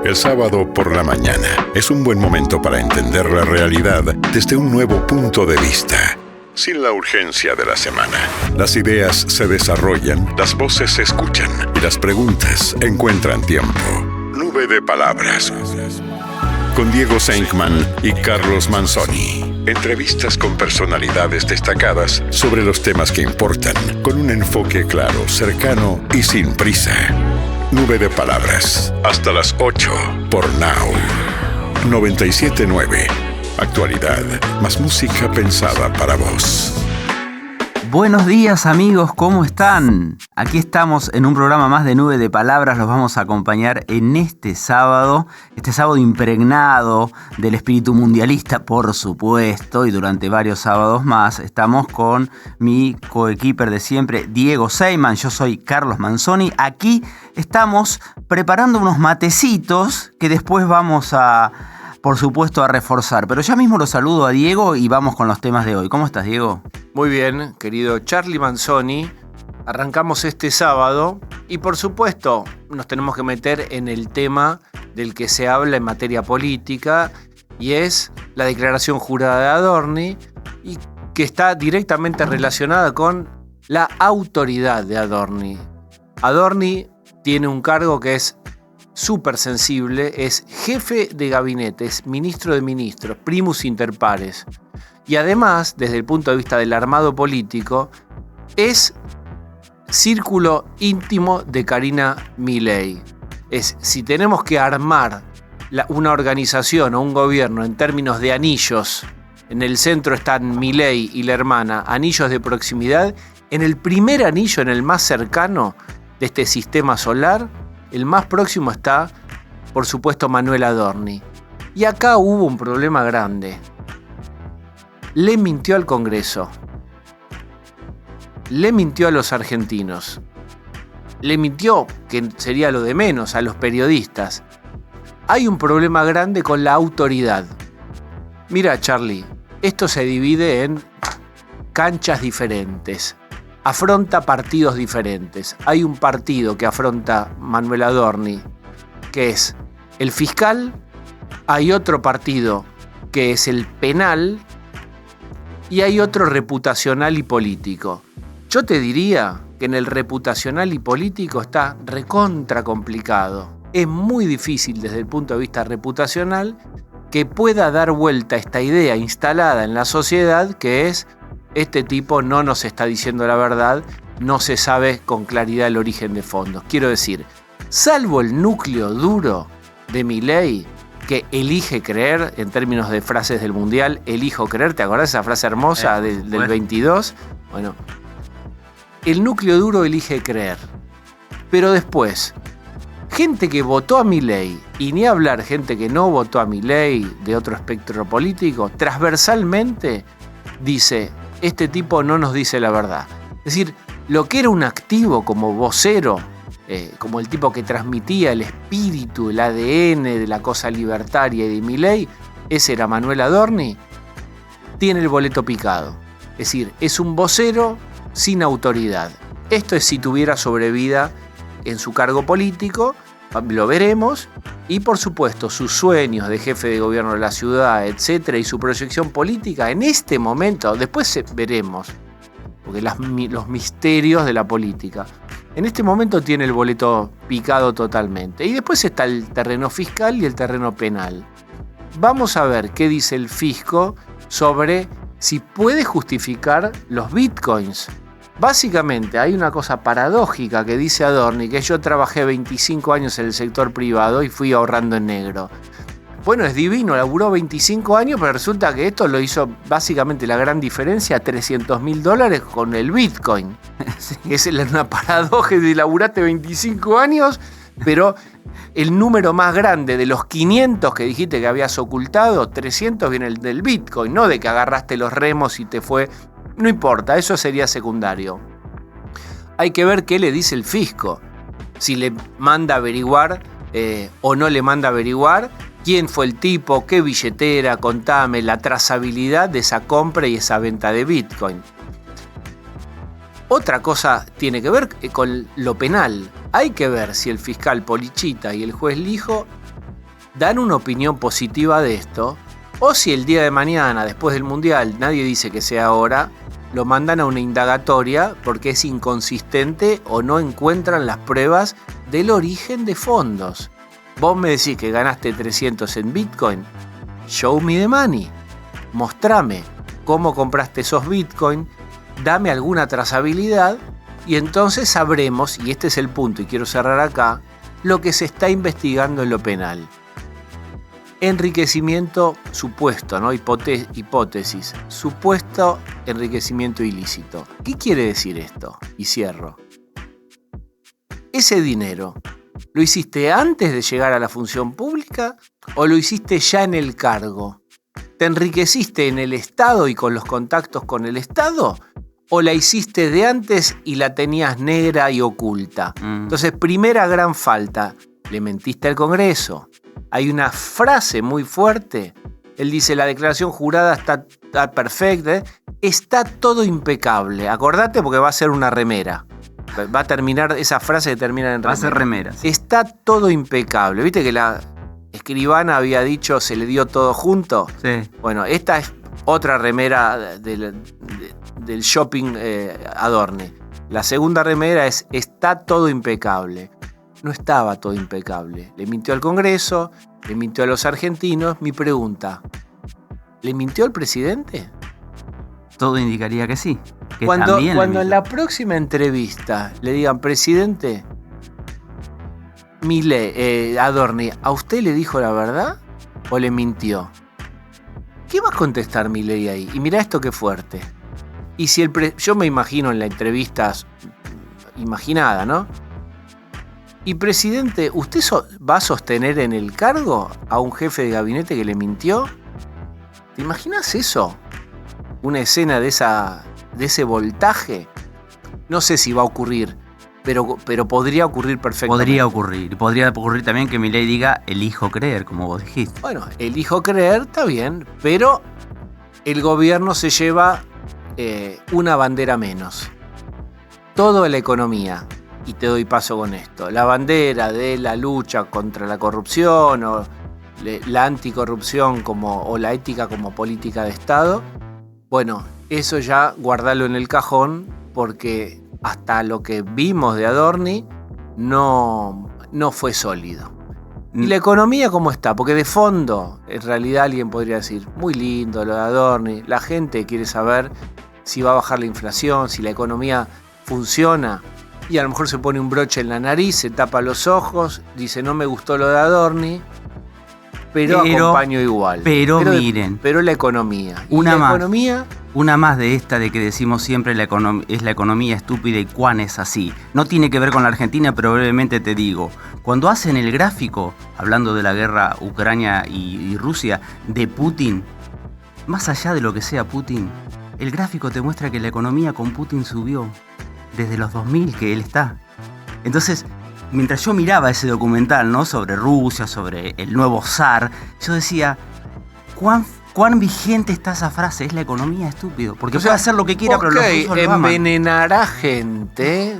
El sábado por la mañana es un buen momento para entender la realidad desde un nuevo punto de vista, sin la urgencia de la semana. Las ideas se desarrollan, las voces se escuchan y las preguntas encuentran tiempo. Nube de Palabras. Con Diego Senkman y Carlos Manzoni. Entrevistas con personalidades destacadas sobre los temas que importan, con un enfoque claro, cercano y sin prisa. Nube de Palabras. Hasta las 8 por Now. 97.9. Actualidad, más música pensada para vos. Buenos días amigos, ¿cómo están? Aquí estamos en un programa más de Nube de Palabras. Los vamos a acompañar en este sábado impregnado del espíritu mundialista, por supuesto, y durante varios sábados más estamos con mi coequiper de siempre, Diego Senkman. Yo soy Carlos Manzoni. Aquí estamos preparando unos matecitos que después vamos por supuesto, a reforzar. Pero ya mismo lo saludo a Diego y vamos con los temas de hoy. ¿Cómo estás, Diego? Muy bien, querido Charlie Manzoni. Arrancamos este sábado y, por supuesto, nos tenemos que meter en el tema del que se habla en materia política, y es la declaración jurada de Adorni, y que está directamente relacionada con la autoridad de Adorni. Adorni tiene un cargo que es súper sensible, es jefe de gabinete, es ministro de ministros, primus inter pares. Y además, desde el punto de vista del armado político, es círculo íntimo de Karina Milei. Si tenemos que armar una organización o un gobierno en términos de anillos, en el centro están Milei y la hermana, anillos de proximidad, en el primer anillo, en el más cercano de este sistema solar, el más próximo está, por supuesto, Manuel Adorni. Y acá hubo un problema grande. Le mintió al Congreso. Le mintió a los argentinos. Le mintió, que sería lo de menos, a los periodistas. Hay un problema grande con la autoridad. Mira, Charlie, esto se divide en canchas diferentes. Afronta partidos diferentes. Hay un partido que afronta Manuel Adorni, que es el fiscal. Hay otro partido que es el penal. Y hay otro reputacional y político. Yo te diría que en el reputacional y político está recontra complicado. Es muy difícil desde el punto de vista reputacional que pueda dar vuelta esta idea instalada en la sociedad, que es: este tipo no nos está diciendo la verdad, no se sabe con claridad el origen de fondos. Quiero decir, salvo el núcleo duro de Milei, que elige creer, en términos de frases del Mundial, elijo creer, ¿te acordás esa frase hermosa del 22? Bueno, el núcleo duro elige creer. Pero después, gente que votó a Milei, y ni hablar gente que no votó a Milei de otro espectro político, transversalmente dice: este tipo no nos dice la verdad. Es decir, lo que era un activo como vocero, como el tipo que transmitía el espíritu, el ADN de la cosa libertaria y de Milei, ese era Manuel Adorni, tiene el boleto picado. Es decir, es un vocero sin autoridad. Esto es si tuviera sobrevida en su cargo político, lo veremos, y por supuesto sus sueños de jefe de gobierno de la ciudad, etcétera, y su proyección política en este momento, después veremos, porque los misterios de la política. En este momento tiene el boleto picado totalmente. Y después está el terreno fiscal y el terreno penal. Vamos a ver qué dice el fisco sobre si puede justificar los bitcoins. Básicamente hay una cosa paradójica que dice Adorni, que yo trabajé 25 años en el sector privado y fui ahorrando en negro. Bueno, es divino, laburó 25 años, pero resulta que esto lo hizo básicamente la gran diferencia, $300.000 con el Bitcoin. Sí. Es una paradoja de laburaste 25 años, pero el número más grande de los 500 que dijiste que habías ocultado, 300 viene del Bitcoin, no de que agarraste los remos y te fue. No importa, eso sería secundario. Hay que ver qué le dice el fisco, si le manda a averiguar o no le manda a averiguar. ¿Quién fue el tipo? ¿Qué billetera? Contame la trazabilidad de esa compra y esa venta de Bitcoin. Otra cosa tiene que ver con lo penal. Hay que ver si el fiscal Polichita y el juez Lijo dan una opinión positiva de esto, o si el día de mañana, después del Mundial, nadie dice que sea ahora, lo mandan a una indagatoria porque es inconsistente o no encuentran las pruebas del origen de fondos. Vos me decís que ganaste 300 en Bitcoin, show me the money, mostrame cómo compraste esos Bitcoin, dame alguna trazabilidad y entonces sabremos, y este es el punto y quiero cerrar acá, lo que se está investigando en lo penal. Enriquecimiento supuesto, ¿no? Hipótesis. Supuesto enriquecimiento ilícito. ¿Qué quiere decir esto? Y cierro. ¿Ese dinero lo hiciste antes de llegar a la función pública o lo hiciste ya en el cargo? ¿Te enriqueciste en el Estado y con los contactos con el Estado? ¿O la hiciste de antes y la tenías negra y oculta? Entonces, primera gran falta, le mentiste al Congreso. Hay una frase muy fuerte. Él dice, la declaración jurada está perfecta, está todo impecable. Acordate porque va a ser una remera. Va a terminar, esa frase termina en remera. Va a ser remera. Sí. Está todo impecable. ¿Viste que la escribana había dicho se le dio todo junto? Sí. Bueno, esta es otra remera del shopping Adorni. La segunda remera es está todo impecable. No estaba todo impecable. Le mintió al Congreso, le mintió a los argentinos. Mi pregunta, ¿le mintió al presidente? Todo indicaría que sí. Que Cuando en la próxima entrevista le digan, presidente, Adorni, ¿a usted le dijo la verdad o le mintió? ¿Qué va a contestar Milei ahí? Y mirá esto qué fuerte. Y si yo me imagino en la entrevista imaginada, ¿no? Y presidente, ¿usted va a sostener en el cargo a un jefe de gabinete que le mintió? ¿Te imaginas eso? Una escena de ese voltaje. No sé si va a ocurrir, pero podría ocurrir perfectamente. Podría ocurrir también que Milei diga elijo creer, como vos dijiste. Bueno, elijo creer, está bien, pero el gobierno se lleva una bandera menos. Toda la economía. Y te doy paso con esto. La bandera de la lucha contra la corrupción o la anticorrupción o la ética como política de Estado. Bueno, eso ya guardalo en el cajón porque hasta lo que vimos de Adorni no fue sólido. ¿Y la economía cómo está? Porque de fondo, en realidad alguien podría decir, muy lindo lo de Adorni. La gente quiere saber si va a bajar la inflación, si la economía funciona. Y a lo mejor se pone un broche en la nariz, se tapa los ojos, dice no me gustó lo de Adorni, pero acompaño igual. Pero miren. Pero la economía. Una más de esta de que decimos siempre es la economía estúpida y cuán es así. No tiene que ver con la Argentina, pero brevemente te digo. Cuando hacen el gráfico, hablando de la guerra Ucrania y Rusia, de Putin, más allá de lo que sea Putin, el gráfico te muestra que la economía con Putin subió. Desde los 2000 que él está. Entonces, mientras yo miraba ese documental, ¿no? Sobre Rusia, sobre el nuevo zar, yo decía, ¿cuán vigente está esa frase? Es la economía, estúpido. Porque puede hacer lo que quiera, pero los rusos lo aman. Envenenará gente.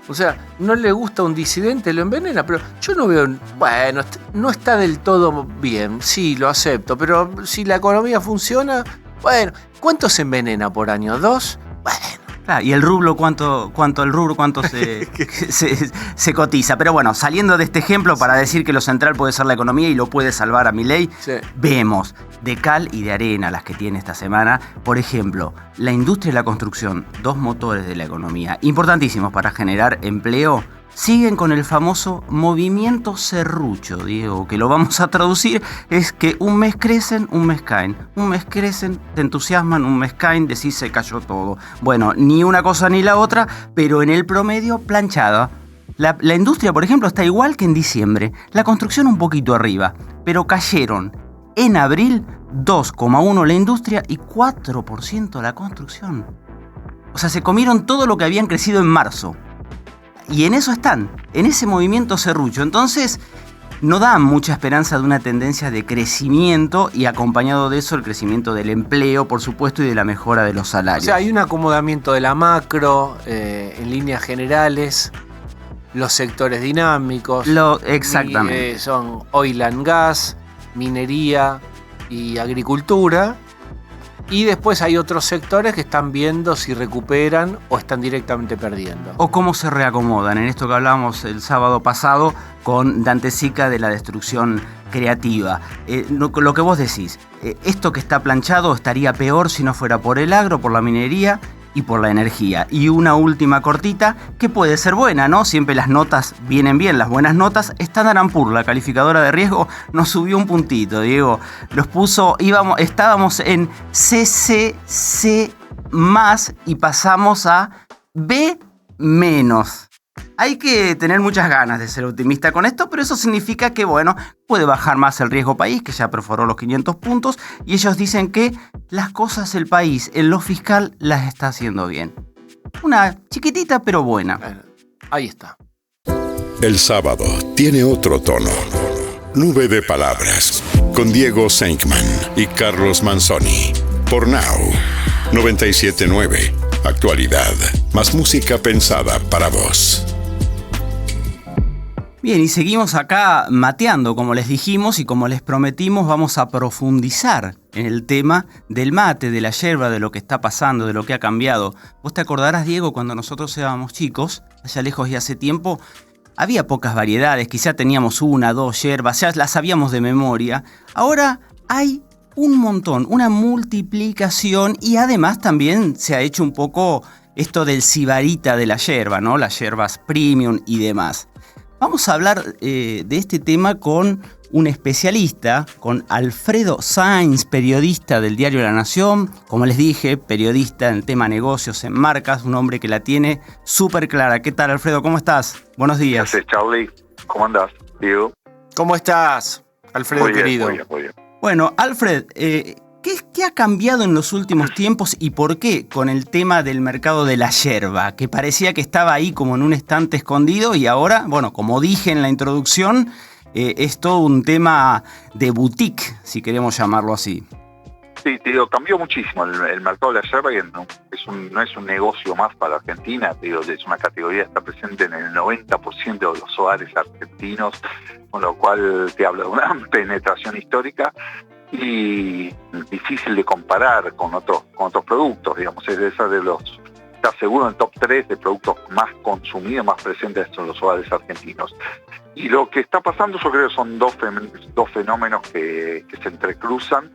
O sea, no le gusta a un disidente, lo envenena, pero yo no veo... Bueno, no está del todo bien, sí, lo acepto, pero si la economía funciona, bueno, ¿cuánto se envenena por año? ¿2? Bueno. Claro, y el rublo, cuánto se cotiza. Pero bueno, saliendo de este ejemplo para decir que lo central puede ser la economía y lo puede salvar a Milei, vemos de cal y de arena las que tiene esta semana. Por ejemplo, la industria y la construcción, dos motores de la economía, importantísimos para generar empleo, siguen con el famoso movimiento serrucho, Diego, que lo vamos a traducir, es que un mes crecen, un mes caen. Un mes crecen, te entusiasman, un mes caen, decís se cayó todo. Bueno, ni una cosa ni la otra, pero en el promedio planchada. La industria, por ejemplo, está igual que en diciembre. La construcción un poquito arriba, pero cayeron en abril 2,1% la industria y 4% la construcción. O sea, se comieron todo lo que habían crecido en marzo. Y en eso están, en ese movimiento serrucho. Entonces, no da mucha esperanza de una tendencia de crecimiento y acompañado de eso el crecimiento del empleo, por supuesto, y de la mejora de los salarios. O sea, hay un acomodamiento de la macro en líneas generales. los sectores dinámicos. Exactamente. Son oil and gas, minería y agricultura. Y después hay otros sectores que están viendo si recuperan o están directamente perdiendo. O cómo se reacomodan, en esto que hablamos el sábado pasado con Dante Sica de la destrucción creativa. Lo que vos decís, esto que está planchado estaría peor si no fuera por el agro, por la minería y por la energía. Y una última cortita, que puede ser buena, ¿no? Siempre las notas vienen bien, las buenas notas. Standard & Poor's, la calificadora de riesgo, nos subió un puntito, Diego. Los puso, estábamos en CCC+, y pasamos a B-. Hay que tener muchas ganas de ser optimista con esto, pero eso significa que, bueno, puede bajar más el riesgo país, que ya perforó los 500 puntos, y ellos dicen que las cosas el país en lo fiscal las está haciendo bien. Una chiquitita pero buena. Bueno, ahí está. El sábado tiene otro tono. Nube de palabras, con Diego Senkman y Carlos Manzoni. Por Now, 97.9. Actualidad, más música pensada para vos. Bien, y seguimos acá mateando, como les dijimos y como les prometimos, vamos a profundizar en el tema del mate, de la yerba, de lo que está pasando, de lo que ha cambiado. Vos te acordarás, Diego, cuando nosotros éramos chicos, allá lejos y hace tiempo, había pocas variedades, quizá teníamos 1, 2 yerbas, ya las sabíamos de memoria. Ahora hay un montón, una multiplicación, y además también se ha hecho un poco esto del sibarita de la yerba, ¿no? Las yerbas premium y demás. Vamos a hablar de este tema con un especialista, con Alfredo Sainz, periodista del diario La Nación. Como les dije, periodista en el tema negocios, en marcas, un hombre que la tiene súper clara. ¿Qué tal, Alfredo? ¿Cómo estás? Buenos días. ¿Qué haces, Charlie? ¿Cómo andás, Diego? ¿Cómo estás, Alfredo, Muy bien, querido? muy bien. Bueno, Alfred, ¿qué ha cambiado en los últimos tiempos y por qué con el tema del mercado de la yerba? Que parecía que estaba ahí como en un estante escondido y ahora, bueno, como dije en la introducción, es todo un tema de boutique, si queremos llamarlo así. Sí, te digo, cambió muchísimo el mercado de la yerba, que no es un negocio más para Argentina, te digo, es una categoría que está presente en el 90% de los hogares argentinos, con lo cual te habla de una penetración histórica y difícil de comparar con otros productos, digamos, es de esas de los, está seguro en el top 3 de productos más consumidos, más presentes en los hogares argentinos. Y lo que está pasando, yo creo que son dos fenómenos que se entrecruzan,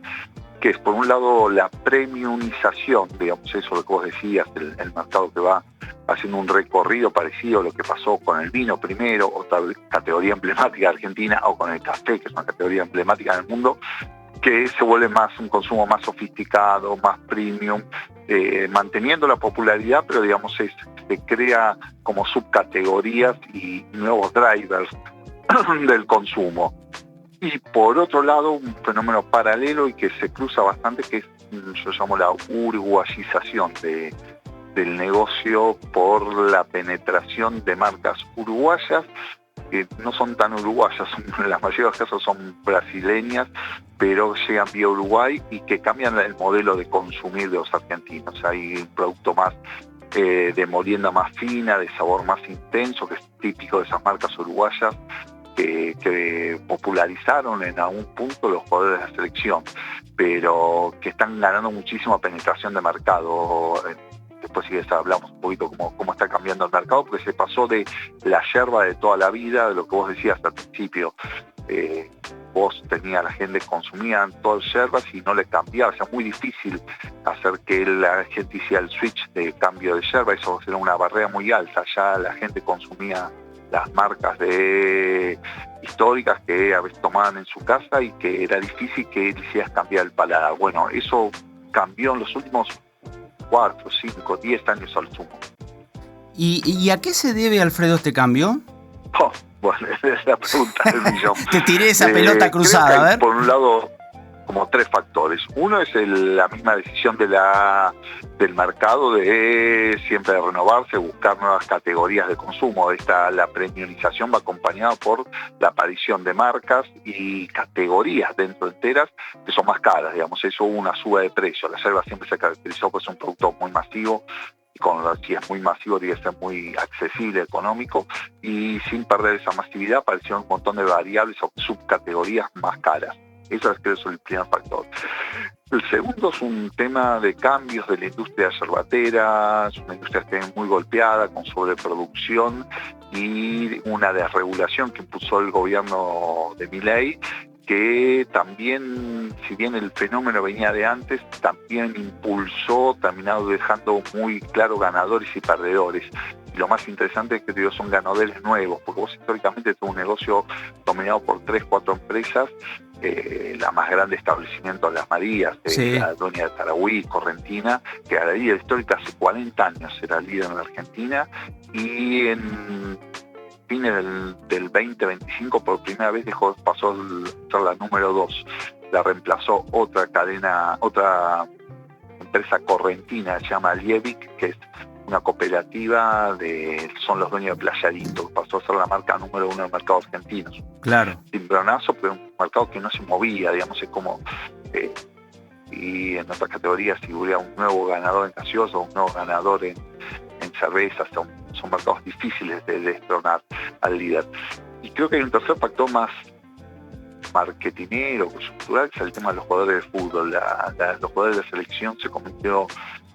que es por un lado la premiumización, digamos, eso lo que vos decías, el mercado que va haciendo un recorrido parecido a lo que pasó con el vino primero, otra categoría emblemática argentina, o con el café, que es una categoría emblemática en el mundo, que se vuelve más un consumo más sofisticado, más premium, manteniendo la popularidad, pero digamos se crea como subcategorías y nuevos drivers del consumo. Y por otro lado, un fenómeno paralelo y que se cruza bastante, que es, yo llamo la uruguayización del negocio por la penetración de marcas uruguayas, que no son tan uruguayas, en la mayoría de los casos son brasileñas, pero llegan vía Uruguay y que cambian el modelo de consumir de los argentinos. Hay un producto más de molienda más fina, de sabor más intenso, que es típico de esas marcas uruguayas, que popularizaron en algún punto los jugadores de la selección, pero que están ganando muchísima penetración de mercado. Después si hablamos un poquito cómo está cambiando el mercado, porque se pasó de la yerba de toda la vida, de lo que vos decías al principio. Vos tenías, la gente consumía todas las yerbas y no le cambiaba, o sea, muy difícil hacer que la gente hiciera el switch de cambio de yerba, eso era una barrera muy alta, ya la gente consumía las marcas históricas que a veces tomaban en su casa y que era difícil que hicieras cambiar el paladar. Bueno, eso cambió en los últimos 4, 5, 10 años al sumo. ¿Y a qué se debe, Alfredo, este cambio? Bueno, esa es la pregunta del millón. Te tiré esa pelota cruzada, a ver. Por un lado, como 3 factores. Uno es la misma decisión del mercado de siempre de renovarse, buscar nuevas categorías de consumo. La premiumización va acompañada por la aparición de marcas y categorías dentro enteras que son más caras, digamos. Eso hubo una suba de precio. La yerba siempre se caracterizó por ser un producto muy masivo, si es muy masivo tiene que ser muy accesible, económico, y sin perder esa masividad aparecieron un montón de variables o subcategorías más caras. Eso creo que es el primer factor. El segundo es un tema de cambios de la industria yerbatera, es una industria que está muy golpeada, con sobreproducción y una desregulación que impuso el gobierno de Milei, que también, si bien el fenómeno venía de antes, también impulsó, terminado dejando muy claro ganadores y perdedores. Y lo más interesante es que son ganadores nuevos, porque vos históricamente tenés un negocio dominado por 3, 4 empresas, la más grande establecimiento de Las Marías, la dueña de Tarahui, Correntina, que a la líder histórica hace 40 años era líder en la Argentina, y en fines del 2025 por primera vez pasó a ser la número 2. La reemplazó otra cadena, otra empresa correntina, se llama Liebig, que es una cooperativa son los dueños de Playadito, pasó a ser la marca número 1 del mercado argentino. Claro. Cimbronazo, pero un mercado que no se movía, digamos, es como... y en otras categorías, si hubiera un nuevo ganador en gaseosa, un nuevo ganador en cervezas, son mercados difíciles de destronar al líder. Y creo que hay un tercer factor más marketinero, cultural, que es el tema de los jugadores de fútbol. Los jugadores de selección se convirtió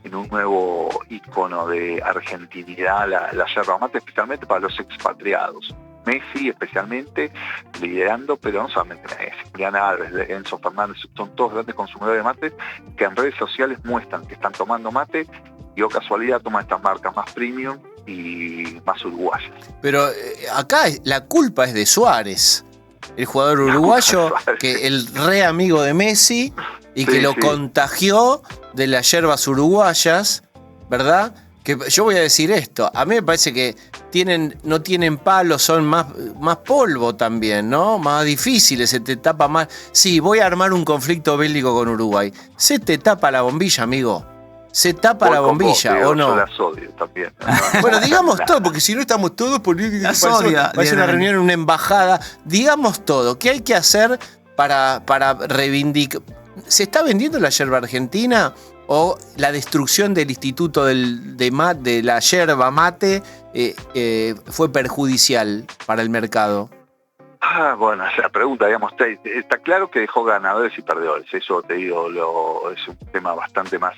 en un nuevo ícono de argentinidad, la yerba mate, especialmente para los expatriados. Messi especialmente liderando, pero no solamente Messi, Julián Álvarez, Enzo Fernández, son todos grandes consumidores de mate que en redes sociales muestran que están tomando mate y, o casualidad, toman estas marcas más premium y más uruguayas. Pero acá la culpa es de Suárez, el jugador uruguayo, que el re amigo de Messi y que lo contagió de las yerbas uruguayas, ¿verdad? Que yo voy a decir esto, a mí me parece que no tienen palo, son más polvo también, ¿no? Más difíciles, se te tapa más. Sí, voy a armar un conflicto bélico con Uruguay. Se te tapa la bombilla, amigo. Se tapa la bombilla, ¿o no? Yo las odio también. Bueno, digamos todo, porque si no estamos todos poniendo parece una reunión en una embajada. Digamos todo. ¿Qué hay que hacer para reivindicar? ¿Se está vendiendo la yerba argentina? ¿O la destrucción del instituto de la yerba mate fue perjudicial para el mercado? Bueno, esa pregunta, digamos, está claro que dejó ganadores y perdedores. Eso, te digo, es un tema bastante más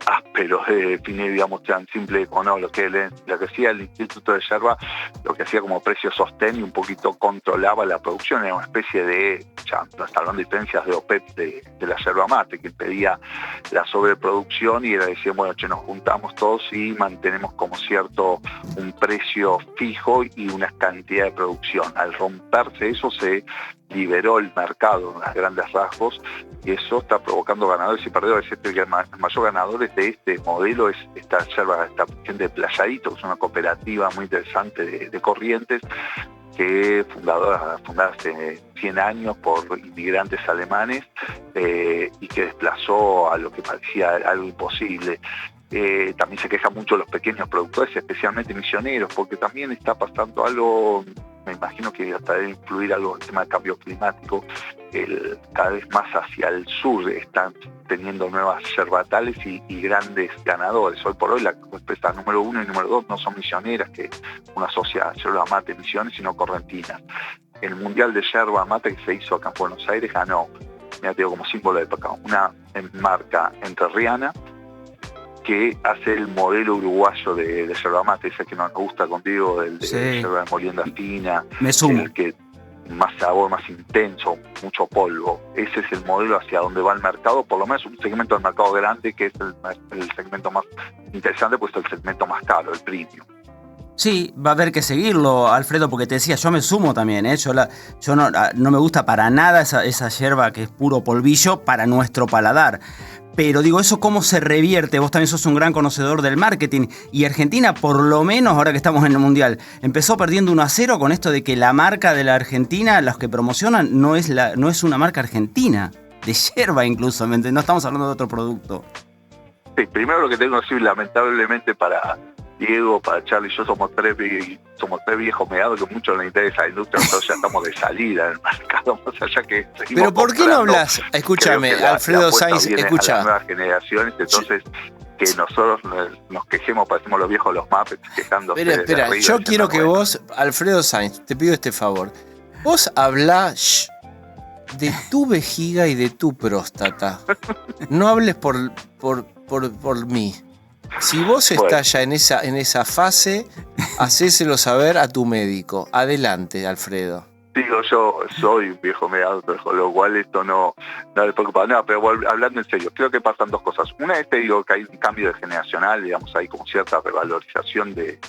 áspero de definir, digamos, tan simple como no. Lo que hacía el Instituto de Yerba, lo que hacía como precio sostén y un poquito controlaba la producción, era una especie de, ya no está hablando de diferencias de OPEP de la yerba mate, que impedía la sobreproducción, y era decir, bueno, nos juntamos todos y mantenemos como cierto un precio fijo y una cantidad de producción. Al romperse eso, se liberó el mercado en grandes rasgos, y eso está provocando ganadores y perdedores. El mayor ganador de este modelo es esta yerba, esta de Playadito, que es una cooperativa muy interesante de Corrientes, que fundada hace 100 años por inmigrantes alemanes, y que desplazó a lo que parecía algo imposible. También se quejan mucho los pequeños productores, especialmente misioneros, porque también está pasando algo, me imagino que hasta debe influir algo el tema del cambio climático. Cada vez más hacia el sur están teniendo nuevas yerbatales y grandes ganadores. Hoy por hoy la empresa número 1 y número 2 no son misioneras, que uno asocia yerba mate misiones, sino correntinas. El Mundial de Yerba Mate que se hizo acá en Buenos Aires ganó, mira, te digo, como símbolo de acá, una marca entrerriana que hace el modelo uruguayo de yerba mate, ese que nos gusta contigo, el de yerba de molienda fina, me sumo, el que más sabor, más intenso, mucho polvo. Ese es el modelo hacia donde va el mercado, por lo menos un segmento del mercado grande, que es el segmento más interesante, pues el segmento más caro, el premium. Sí, va a haber que seguirlo, Alfredo, porque te decía, yo me sumo también, ¿eh? Yo no me gusta para nada esa yerba que es puro polvillo para nuestro paladar. Pero digo, ¿eso cómo se revierte? Vos también sos un gran conocedor del marketing. Y Argentina, por lo menos, ahora que estamos en el Mundial, empezó perdiendo 1-0 con esto de que la marca de la Argentina, los que promocionan, no es una marca argentina, de yerba incluso, no estamos hablando de otro producto. Sí, primero lo que tengo que decir, lamentablemente para Diego, para Charlie y yo somos tres viejos meados que mucho nos interesa la industria, nosotros ya estamos de salida en el mercado, más allá que seguimos. Pero ¿por qué no hablas? Escúchame, Alfredo Sainz, escucha. Las nuevas generaciones, entonces que nosotros nos quejemos, parecemos los viejos los Muppets quejándose. Espera, yo quiero que vos, Alfredo Sainz, te pido este favor. Vos hablá de tu vejiga y de tu próstata. No hables por mí. Si vos estás ya en esa fase, hacéselo saber a tu médico. Adelante, Alfredo. Digo, yo soy un viejo medio, con lo cual esto no me preocupa nada, pero hablando en serio, creo que pasan dos cosas. Una es, te digo, que hay un cambio generacional, digamos, hay como cierta revalorización del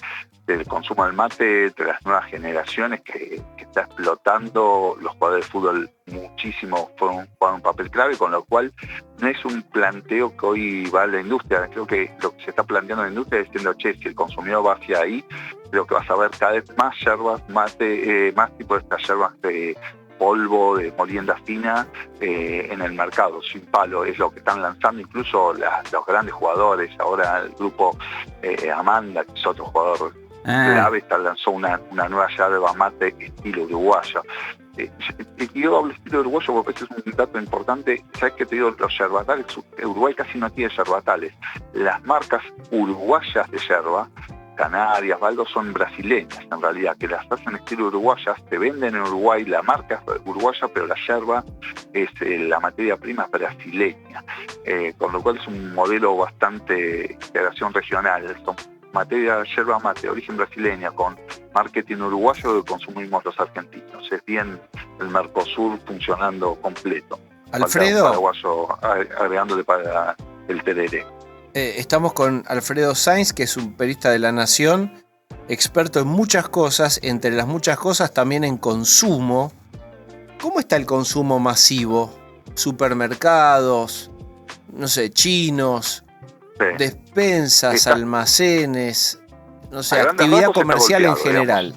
consumo del mate de las nuevas generaciones que está explotando. Los jugadores de fútbol muchísimo juegan un papel clave, con lo cual no es un planteo que hoy va a la industria. Creo que lo que se está planteando en la industria es diciendo, che, si el consumidor va hacia ahí, creo que vas a ver cada vez más yerbas, mate, más tipo de estas yerbas de polvo, de molienda fina en el mercado, sin palo. Es lo que están lanzando incluso los grandes jugadores. Ahora el grupo Amanda, que es otro jugador clave, lanzó una nueva yerba mate estilo uruguayo. Y yo hablo estilo uruguayo porque es un dato importante. ¿Sabes qué te digo? Los yerbatales, Uruguay casi no tiene yerbatales. Las marcas uruguayas de yerba, Canarias, Baldo, son brasileñas en realidad, que las hacen estilo uruguayas, se venden en Uruguay, la marca es uruguaya, pero la yerba es la materia prima es brasileña, con lo cual es un modelo bastante integración regional. Son yerba mate, origen brasileña, con marketing uruguayo que consumimos los argentinos. Es bien el Mercosur funcionando completo. Alfredo, paraguayo agregándole para el tereré. Estamos con Alfredo Sainz, que es un periodista de La Nación, experto en muchas cosas, entre las muchas cosas también en consumo. ¿Cómo está el consumo masivo? Supermercados, no sé, chinos, despensas, está, almacenes, no sé, actividad comercial en general.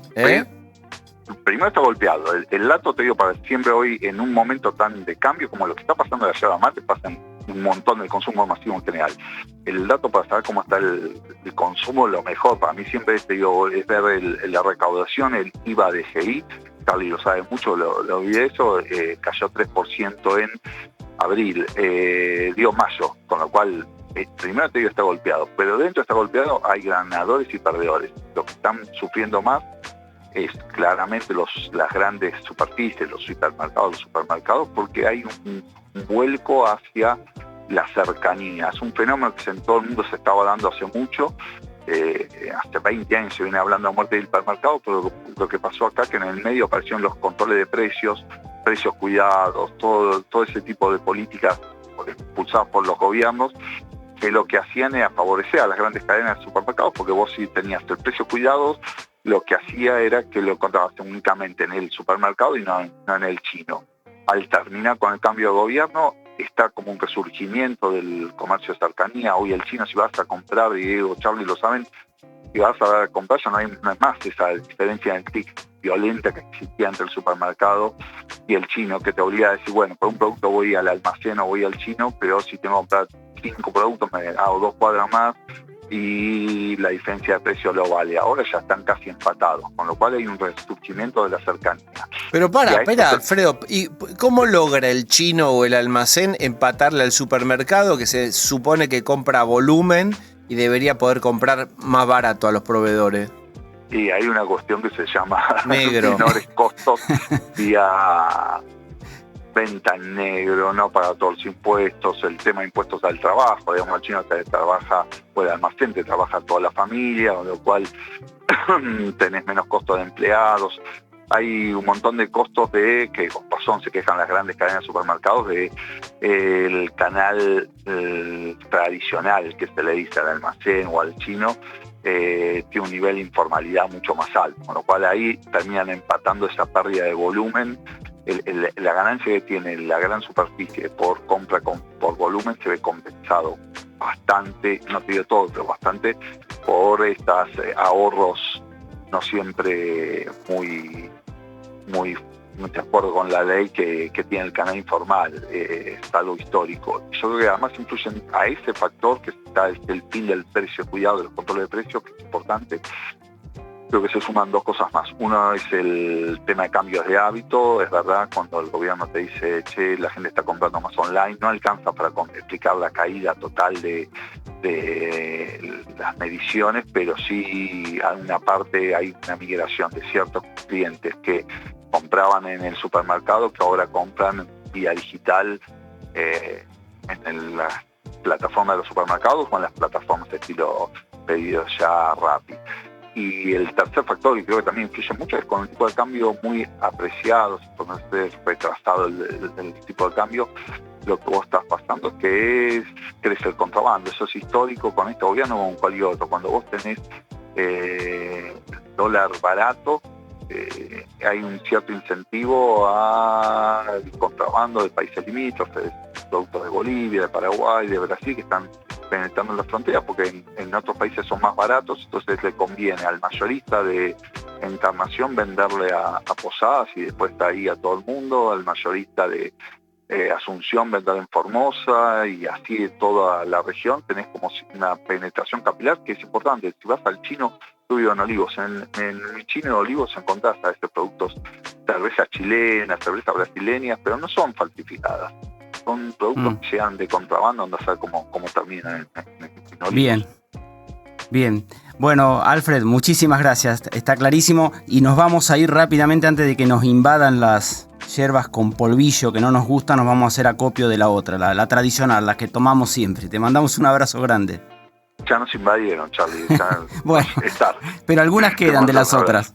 Primero está golpeado. El dato, te digo, para siempre hoy, en un momento tan de cambio como lo que está pasando en la yerba mate, pasa en un montón del consumo masivo en general. El dato para saber cómo está el consumo, lo mejor para mí siempre es, te digo, es ver la recaudación, el IVA de GI. Carly lo sabe mucho, lo vi eso, cayó 3% en abril, mayo, con lo cual primero te digo está golpeado, pero dentro está golpeado hay ganadores y perdedores. Los que están sufriendo más es claramente las grandes superficies, los supermercados, porque hay un vuelco hacia la cercanía. Es un fenómeno que en todo el mundo se estaba dando hace mucho. Hace 20 años se viene hablando de muerte del hipermercado, pero lo que pasó acá, que en el medio aparecieron los controles de precios cuidados, todo ese tipo de políticas impulsadas por los gobiernos, que lo que hacían era favorecer a las grandes cadenas de supermercados, porque vos si tenías el precio cuidados, lo que hacía era que lo encontrabas únicamente en el supermercado y no en el chino. Al terminar con el cambio de gobierno, está como un resurgimiento del comercio de cercanía. Hoy el chino, si vas a comprar, y Diego, Charlie lo saben, si vas a comprar ya no hay más esa diferencia en clic violenta que existía entre el supermercado y el chino, que te obliga a decir, bueno, por un producto voy al almacén o voy al chino, pero si tengo que comprar 5 productos me hago 2 cuadras más y la diferencia de precio lo vale. Ahora ya están casi empatados, con lo cual hay un resurgimiento de la cercanía. Pero espera, Alfredo, ¿y cómo logra el chino o el almacén empatarle al supermercado, que se supone que compra volumen y debería poder comprar más barato a los proveedores? Y hay una cuestión que se llama negro, menores costos vía venta en negro, no paga todos los impuestos, el tema de impuestos al trabajo, digamos, el chino te trabaja, o el almacén te trabaja toda la familia, con lo cual tenés menos costos de empleados. Hay un montón de costos que con razón se quejan las grandes cadenas de supermercados de el canal tradicional que se le dice al almacén o al chino, tiene un nivel de informalidad mucho más alto, con lo cual ahí terminan empatando esa pérdida de volumen. La ganancia que tiene la gran superficie por compra por volumen se ve compensado bastante, no te digo todo, pero bastante, por estos ahorros no siempre muy de acuerdo con la ley que tiene el canal informal, es algo histórico. Yo creo que además influyen a ese factor que está el fin del precio, cuidado de los controles de precios, que es importante. creo que se suman dos cosas más. Uno es el tema de cambios de hábito. Es verdad, cuando el gobierno te dice, che, la gente está comprando más online, no alcanza para explicar la caída total de las mediciones, pero sí hay una parte, hay una migración de ciertos clientes que compraban en el supermercado que ahora compran vía digital en las plataformas de los supermercados o en las plataformas de estilo pedido ya rápido. Y el tercer factor, que creo que también influye mucho, es con el tipo de cambio muy apreciado, por no ser retrasado el tipo de cambio, lo que vos estás pasando es que crece el contrabando. Eso es histórico con este gobierno o con cualquier otro. Cuando vos tenés dólar barato, hay un cierto incentivo al contrabando de países limítrofes, productos de Bolivia, de Paraguay, de Brasil, que están penetrando en las fronteras, porque en otros países son más baratos, entonces le conviene al mayorista de Encarnación venderle a Posadas y después está ahí a todo el mundo, al mayorista de Asunción vender en Formosa, y así de toda la región tenés como una penetración capilar que es importante. Si vas al chino, yo vivo en Olivos, en el chino de Olivos encontrás a estos productos, cervezas chilenas, cervezas brasileñas, pero no son falsificadas. Son productos que llegan de contrabando, no sé cómo terminan en Olivos. Bien. Bueno, Alfred, muchísimas gracias. Está clarísimo. Y nos vamos a ir rápidamente antes de que nos invadan las hierbas con polvillo que no nos gustan. Nos vamos a hacer acopio de la otra, la tradicional, la que tomamos siempre. Te mandamos un abrazo grande. Ya nos invadieron, Charlie. Bueno, pero algunas quedan de las otras.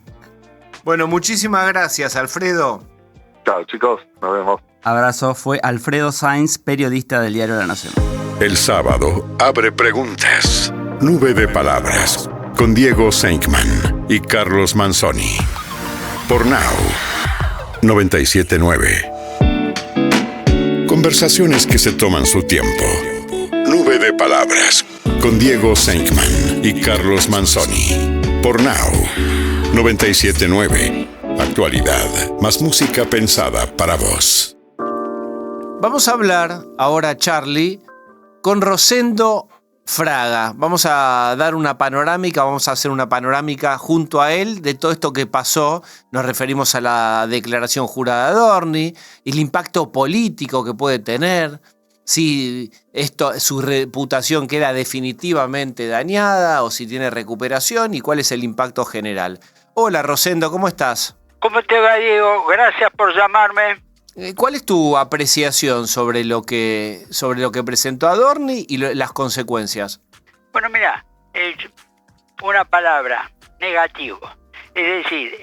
Bueno, muchísimas gracias, Alfredo. Chao, chicos. Nos vemos. Abrazo. Fue Alfredo Sainz, periodista del diario La Nación. El sábado abre preguntas. Nube de palabras. Con Diego Senkman y Carlos Manzoni. Por Now 97.9. Conversaciones que se toman su tiempo. Nube de palabras. Con Diego Senkman y Carlos Manzoni. Por Now 97.9. Actualidad más música pensada para vos. Vamos a hablar ahora, Charlie, con Rosendo Fraga. Vamos a dar una panorámica, vamos a hacer una panorámica junto a él de todo esto que pasó. Nos referimos a la declaración jurada de Adorni, el impacto político que puede tener, si su reputación queda definitivamente dañada o si tiene recuperación y cuál es el impacto general. Hola, Rosendo, ¿cómo estás? ¿Cómo te va, Diego? Gracias por llamarme. ¿Cuál es tu apreciación sobre lo que presentó Adorni y las consecuencias? Bueno, mira, una palabra, negativo. Es decir,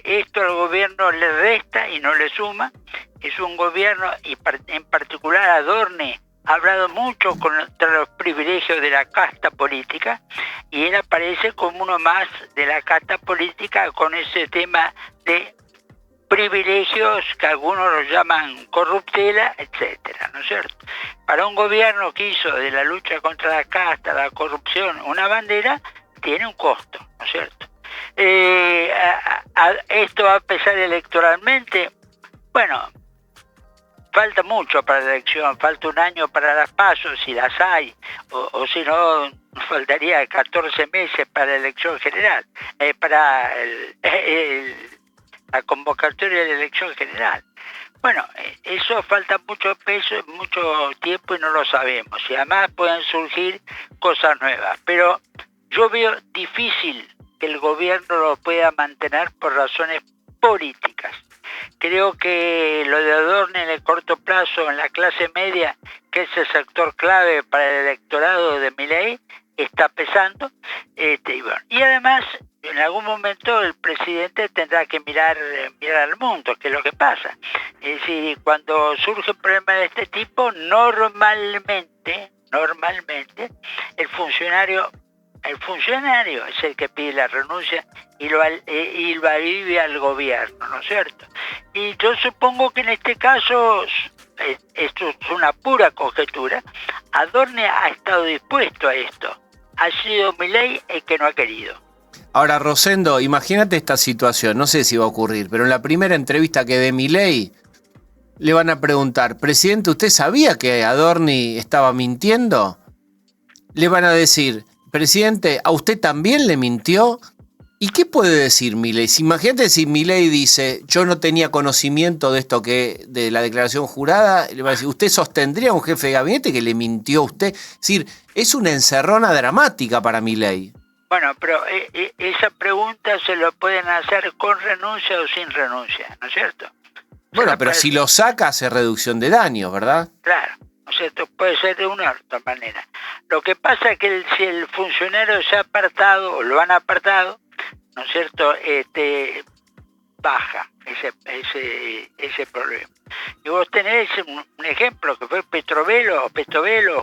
esto al gobierno le resta y no le suma. Es un gobierno, y en particular Adorni, ha hablado mucho contra los privilegios de la casta política, y él aparece como uno más de la casta política con ese tema de privilegios que algunos los llaman corruptela, etcétera, ¿no es cierto? Para un gobierno que hizo de la lucha contra la casta, la corrupción, una bandera, tiene un costo, ¿no es cierto? ¿Esto va a pesar electoralmente? Bueno, falta mucho para la elección, falta un año para las PASO, si las hay, o si no, faltaría 14 meses para la elección general, para la convocatoria de la elección general. Bueno, eso falta mucho peso, mucho tiempo y no lo sabemos. Y además pueden surgir cosas nuevas. Pero yo veo difícil que el gobierno lo pueda mantener por razones políticas. Creo que lo de Adorni en el corto plazo, en la clase media, que es el sector clave para el electorado de Milei, está pesando. Y además, en algún momento el presidente tendrá que mirar al mundo, que es lo que pasa. Es decir, cuando surge un problema de este tipo, normalmente, el funcionario es el que pide la renuncia y lo alivia al gobierno, ¿no es cierto? Y yo supongo que en este caso, esto es una pura conjetura, Adorni ha estado dispuesto a esto. Ha sido Milei el que no ha querido. Ahora, Rosendo, imagínate esta situación, no sé si va a ocurrir, pero en la primera entrevista que dé Milei, le van a preguntar, presidente, ¿usted sabía que Adorni estaba mintiendo? Le van a decir, presidente, ¿a usted también le mintió? ¿Y qué puede decir Milei? Imagínate si Milei dice, yo no tenía conocimiento de esto de la declaración jurada, le va a decir, ¿usted sostendría a un jefe de gabinete que le mintió a usted? Es decir, es una encerrona dramática para Milei. Bueno, pero esa pregunta se lo pueden hacer con renuncia o sin renuncia, ¿no es cierto? Bueno, pero si lo saca hace reducción de daños, ¿verdad? Claro, ¿no es cierto? Puede ser de una u otra manera. Lo que pasa es que si el funcionario se ha apartado o lo han apartado, ¿no es cierto? Baja ese problema. Y vos tenés un ejemplo que fue Petovelo,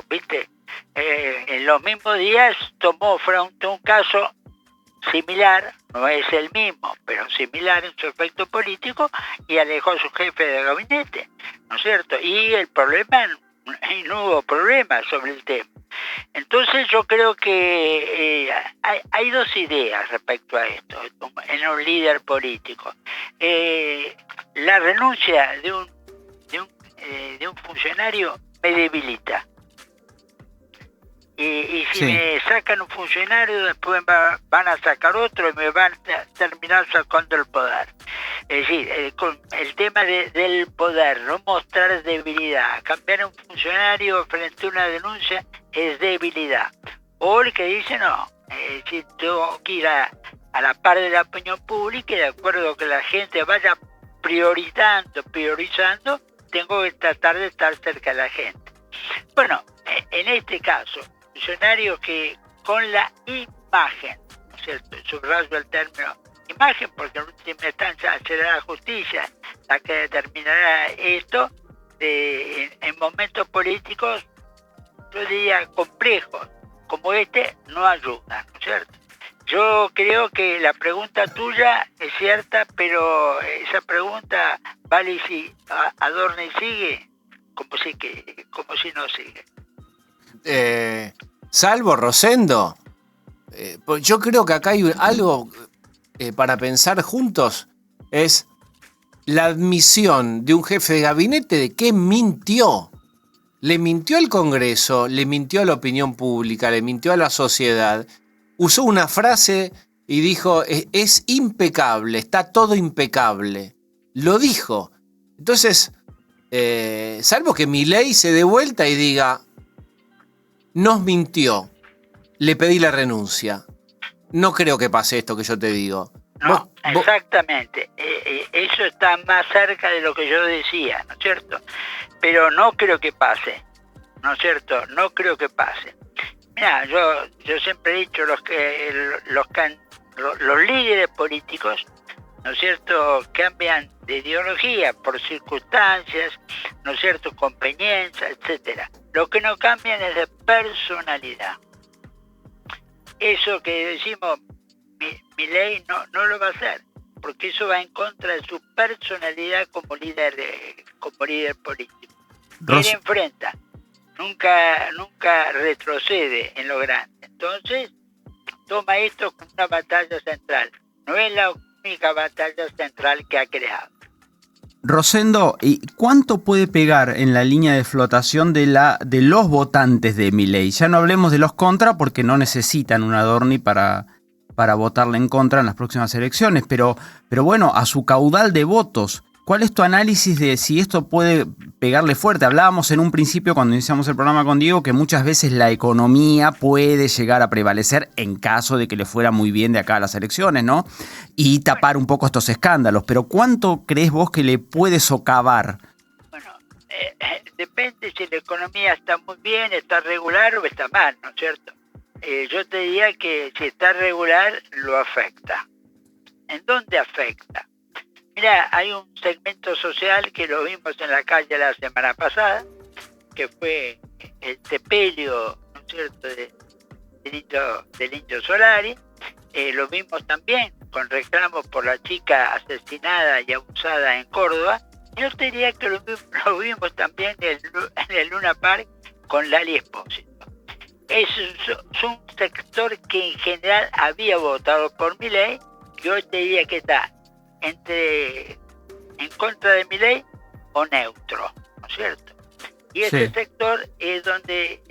¿viste? En los mismos días tomó frente a un caso similar, no es el mismo, pero similar en su efecto político, y alejó a su jefe de gabinete, ¿no es cierto? Y el problema, y no hubo problema sobre el tema. Entonces yo creo que hay dos ideas respecto a esto en un líder político. La renuncia de un funcionario me debilita. Y si me sacan un funcionario, después van a sacar otro y me van a terminar sacando el poder. Es decir, con el tema del poder, no mostrar debilidad. Cambiar a un funcionario frente a una denuncia es debilidad. O el que dice, no, si tengo que ir a la par de la opinión pública y de acuerdo que la gente vaya priorizando, tengo que tratar de estar cerca de la gente. Bueno, en este caso, funcionarios que con la imagen, ¿no es cierto? Subrayo el término imagen, porque en última instancia será la justicia la que determinará esto en momentos políticos, yo diría complejos, como este, no ayuda, ¿no es cierto? Yo creo que la pregunta tuya es cierta, pero esa pregunta vale si adorna y sigue, como si no sigue. Salvo Rosendo, pues yo creo que acá hay algo para pensar juntos, es la admisión de un jefe de gabinete de que mintió. Le mintió al Congreso, le mintió a la opinión pública, le mintió a la sociedad. Usó una frase y dijo, es impecable, está todo impecable. Lo dijo. Entonces, salvo que Milei se dé vuelta y diga, nos mintió, le pedí la renuncia. No creo que pase esto que yo te digo. No, exactamente. Eso está más cerca de lo que yo decía, ¿no es cierto? Pero no creo que pase, ¿no es cierto? No creo que pase. Mira, yo siempre he dicho los líderes políticos, ¿no es cierto?, cambian de ideología por circunstancias, ¿no es cierto?, conveniencia, etcétera. Lo que no cambian es de personalidad. Eso que decimos, Milei no lo va a hacer, porque eso va en contra de su personalidad como líder político. Él enfrenta, nunca retrocede en lo grande. Entonces, toma esto como una batalla central. No es la única batalla central que ha creado. Rosendo, ¿y cuánto puede pegar en la línea de flotación de los votantes de Milei? Ya no hablemos de los contra porque no necesitan un Adorni para votarle en contra en las próximas elecciones, pero bueno, a su caudal de votos, ¿cuál es tu análisis de si esto puede pegarle fuerte? Hablábamos en un principio cuando iniciamos el programa con Diego que muchas veces la economía puede llegar a prevalecer en caso de que le fuera muy bien de acá a las elecciones, ¿no? Y tapar un poco estos escándalos, pero ¿cuánto crees vos que le puede socavar? Bueno, depende si la economía está muy bien, está regular o está mal, ¿no es cierto? Yo te diría que si está regular, lo afecta. ¿En dónde afecta? Mira, hay un segmento social que lo vimos en la calle la semana pasada, que fue el sepelio, ¿no es cierto?, del Indio Solari. Lo vimos también con reclamos por la chica asesinada y abusada en Córdoba. Yo te diría que lo vimos también en el Luna Park con Lali Espósito. Es un sector que en general había votado por Milei y hoy te diría que está en contra de Milei o neutro, ¿no es cierto? Y ese sector es donde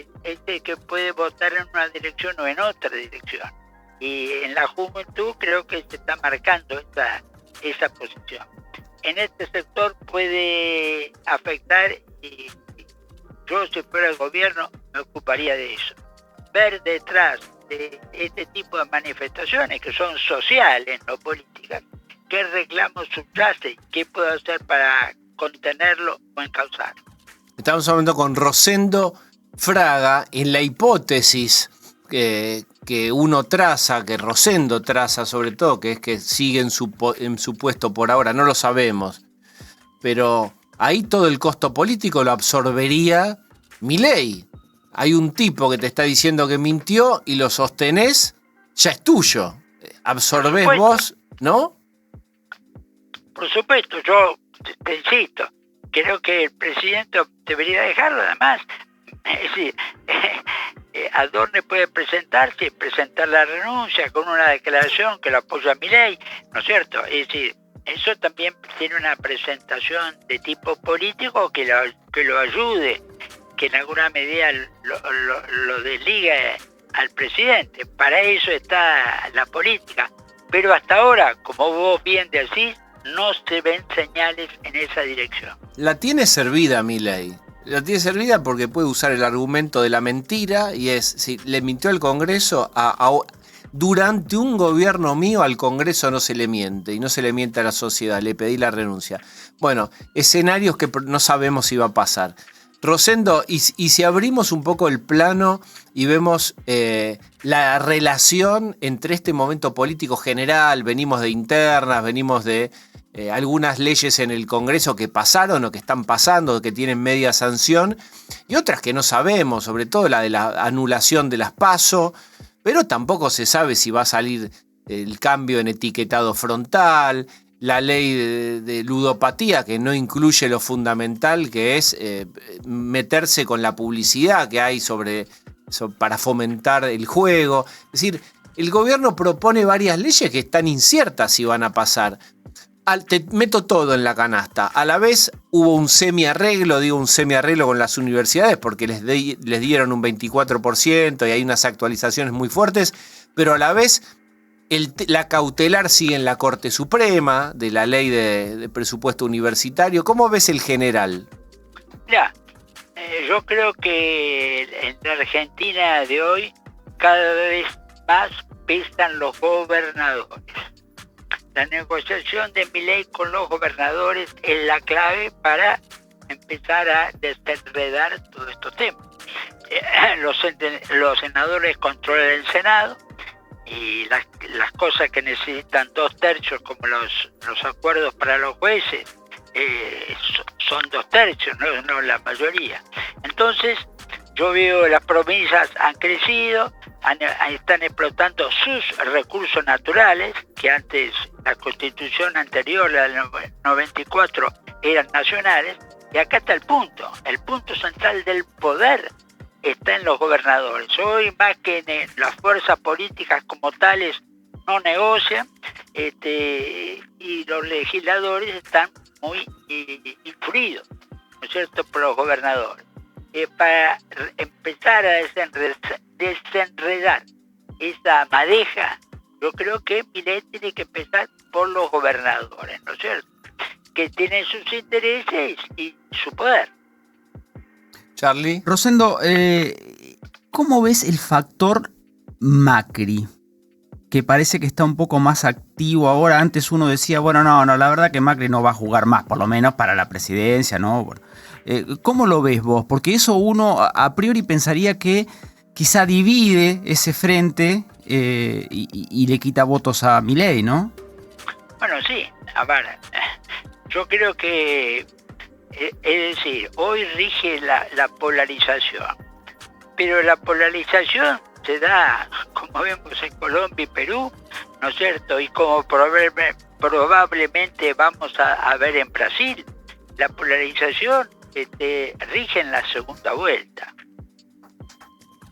que puede votar en una dirección o en otra dirección. y en la juventud creo que se está marcando esa posición. En este sector puede afectar, y yo si fuera el gobierno me ocuparía de eso. Ver detrás de este tipo de manifestaciones que son sociales, no políticas, qué reclamos subyace, qué puedo hacer para contenerlo o encauzarlo. Estamos hablando con Rosendo Fraga en la hipótesis que uno traza, que Rosendo traza sobre todo, que es que sigue en su puesto por ahora, no lo sabemos, pero ahí todo el costo político lo absorbería Milei. Hay un tipo que te está diciendo que mintió y lo sostenés, ya es tuyo. Absorbés vos, ¿no? Por supuesto, yo te insisto, creo que el presidente debería dejarlo, además. Es decir, Adorni puede presentarse, presentar la renuncia con una declaración que lo apoya a Milei, ¿no es cierto? Es decir, eso también tiene una presentación de tipo político que lo ayude, que en alguna medida lo desligue al presidente. Para eso está la política. Pero hasta ahora, como vos bien decís, no se ven señales en esa dirección. La tiene servida Milei. La tiene servida porque puede usar el argumento de la mentira y es, si le mintió al Congreso, durante un gobierno mío al Congreso no se le miente y no se le miente a la sociedad, le pedí la renuncia. Bueno, escenarios que no sabemos si va a pasar. Rosendo, y si abrimos un poco el plano y vemos la relación entre este momento político general, venimos de internas, venimos de algunas leyes en el Congreso que pasaron o que están pasando, que tienen media sanción, y otras que no sabemos, sobre todo la de la anulación de las PASO, pero tampoco se sabe si va a salir el cambio en etiquetado frontal, la ley de ludopatía que no incluye lo fundamental, que es meterse con la publicidad que hay para fomentar el juego. Es decir, el gobierno propone varias leyes que están inciertas si van a pasar. Te meto todo en la canasta. A la vez hubo un semiarreglo con las universidades porque les dieron un 24% y hay unas actualizaciones muy fuertes, pero a la vez la cautelar sigue en la Corte Suprema de la ley de presupuesto universitario. ¿Cómo ves el general? Mira, yo creo que en la Argentina de hoy cada vez más pesan los gobernadores. La negociación de Milei con los gobernadores es la clave para empezar a desenredar todos estos temas. Los senadores controlan el Senado y las cosas que necesitan 2/3, como los acuerdos para los jueces, son 2/3, no la mayoría. Entonces, yo veo las provincias han crecido, están explotando sus recursos naturales, que antes la constitución anterior, la del 94, eran nacionales, y acá está el punto central del poder está en los gobernadores. Hoy más que en las fuerzas políticas como tales no negocian, y los legisladores están muy influidos, ¿no es cierto?, por los gobernadores. Para empezar a desenredar esa madeja, yo creo que Milei tiene que empezar por los gobernadores, ¿no es cierto?, que tienen sus intereses y su poder. Charlie. Rosendo, ¿cómo ves el factor Macri? Que parece que está un poco más activo ahora. Antes uno decía, bueno, no, la verdad que Macri no va a jugar más, por lo menos para la presidencia, ¿no? Bueno, ¿cómo lo ves vos? Porque eso uno a priori pensaría que quizá divide ese frente y le quita votos a Milei, ¿no? Bueno, sí, a ver, yo creo que, es decir, hoy rige la polarización, pero la polarización se da, como vemos en Colombia y Perú, ¿no es cierto?, y como probablemente vamos a ver en Brasil. La polarización rige en la segunda vuelta.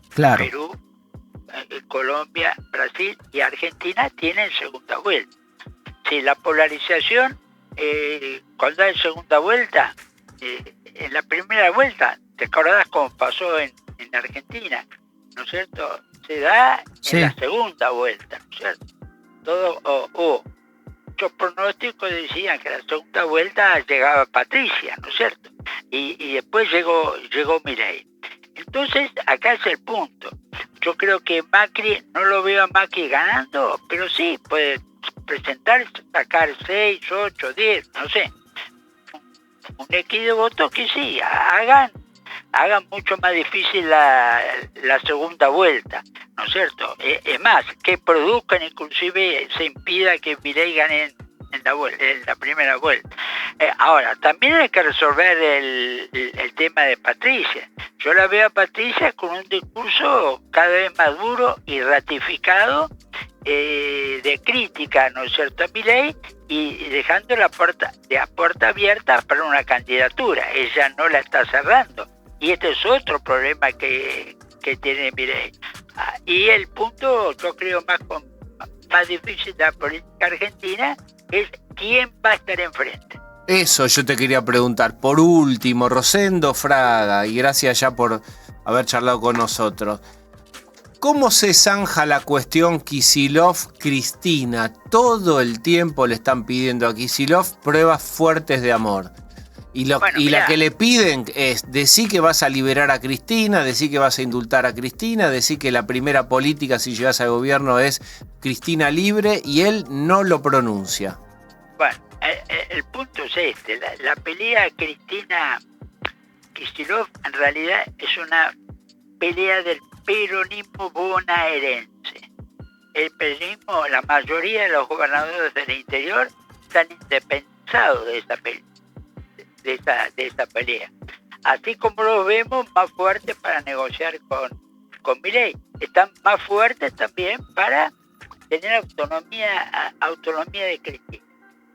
Claro. Perú, Colombia, Brasil y Argentina tienen segunda vuelta. Si la polarización, cuando hay segunda vuelta, en la primera vuelta, ¿te acordás cómo pasó en Argentina? ¿No es cierto? se da Sí. en la segunda vuelta, ¿no es cierto? Muchos pronósticos decían que en la segunda vuelta llegaba Patricia, ¿no es cierto? Y después llegó Milei. Entonces, acá es el punto. Yo creo que Macri, no lo veo a Macri ganando, pero sí, puede presentarse, sacar 6, 8, 10, no sé. Un X de votos que sí, hagan mucho más difícil la segunda vuelta, ¿no es cierto? Es más, que produzcan, inclusive se impida que Milei gane en la primera vuelta. Ahora, también hay que resolver el tema de Patricia. Yo la veo a Patricia con un discurso cada vez más duro y ratificado de crítica, ¿no es cierto?, a Milei, y dejando la puerta abierta para una candidatura. Ella no la está cerrando. Y este es otro problema que tiene Milei. Y el punto, yo creo, más difícil de la política argentina es quién va a estar enfrente. Eso yo te quería preguntar. Por último, Rosendo Fraga, y gracias ya por haber charlado con nosotros. ¿Cómo se zanja la cuestión Kicillof-Cristina? Todo el tiempo le están pidiendo a Kicillof pruebas fuertes de amor. Y la que le piden es decir que vas a liberar a Cristina, decir que vas a indultar a Cristina, decir que la primera política si llegas al gobierno es Cristina libre, y él no lo pronuncia. Bueno, el punto es este. La pelea Cristina-Kicillof en realidad es una pelea del peronismo bonaerense. El peronismo, la mayoría de los gobernadores del interior están independizados de esa pelea. Así como lo vemos más fuertes para negociar con Milei, están más fuertes también para tener autonomía de Cristina.